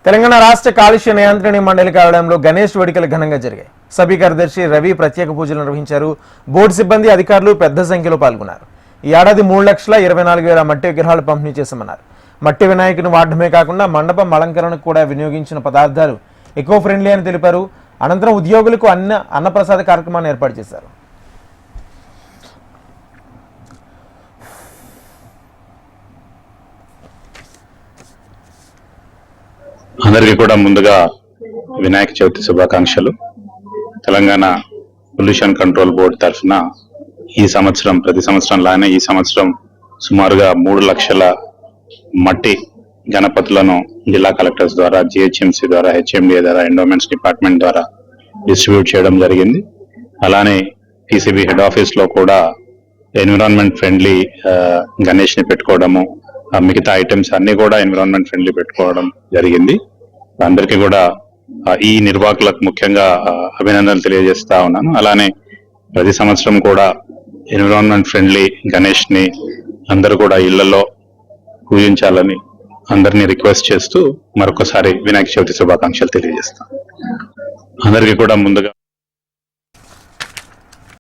తెలంగాణ రాష్ట్ర కాలుష్య నియంత్రణ మండలి కార్యాలయంలో గణేష్ వేడుకలు ఘనంగా జరిగాయి. సభి కార్యదర్శి రవి ప్రత్యేక పూజలు నిర్వహించారు. బోర్డు సిబ్బంది, అధికారులు పెద్ద సంఖ్యలో పాల్గొన్నారు. ఈ ఏడాది 3,24,000 మట్టి విగ్రహాలు పంపిణీ చేశామన్నారు. మట్టి వినాయకుని వాడడమే కాకుండా మండపం అలంకరణకు కూడా వినియోగించిన పదార్థాలు ఎకో ఫ్రెండ్లీ అని తెలిపారు. అనంతరం ఉద్యోగులకు అన్నప్రసాద కార్యక్రమాన్ని ఏర్పాటు చేశారు. అందరికీ కూడా ముందుగా వినాయక చవితి శుభాకాంక్షలు. తెలంగాణ పొల్యూషన్ కంట్రోల్ బోర్డు తరఫున ఈ సంవత్సరం ప్రతి సంవత్సరం లానే ఈ సంవత్సరం సుమారుగా 3 లక్షల మట్టి గణపతులను జిల్లా కలెక్టర్స్ ద్వారా, GHMC ద్వారా, HMDA ద్వారా, ఎండోమెంట్స్ డిపార్ట్మెంట్ ద్వారా డిస్ట్రిబ్యూట్ చేయడం జరిగింది. అలానే PCB హెడ్ ఆఫీస్ లో కూడా ఎన్విరాన్మెంట్ ఫ్రెండ్లీ గణేష్ ని పెట్టుకోవడము, మిగతా ఐటమ్స్ అన్ని కూడా ఎన్విరాన్మెంట్ ఫ్రెండ్లీ పెట్టుకోవడం జరిగింది. అందరికీ కూడా ఈ నిర్వాహకులకు ముఖ్యంగా అభినందనలు తెలియజేస్తా ఉన్నాను. అలానే ప్రతి సంవత్సరం కూడా ఎన్విరాన్మెంట్ ఫ్రెండ్లీ గణేష్ ని అందరూ కూడా ఇళ్లలో పూజించాలని అందరినీ రిక్వెస్ట్ చేస్తూ మరొకసారి వినాయక చవితి శుభాకాంక్షలు తెలియజేస్తాను. అందరికీ కూడా ముందుగా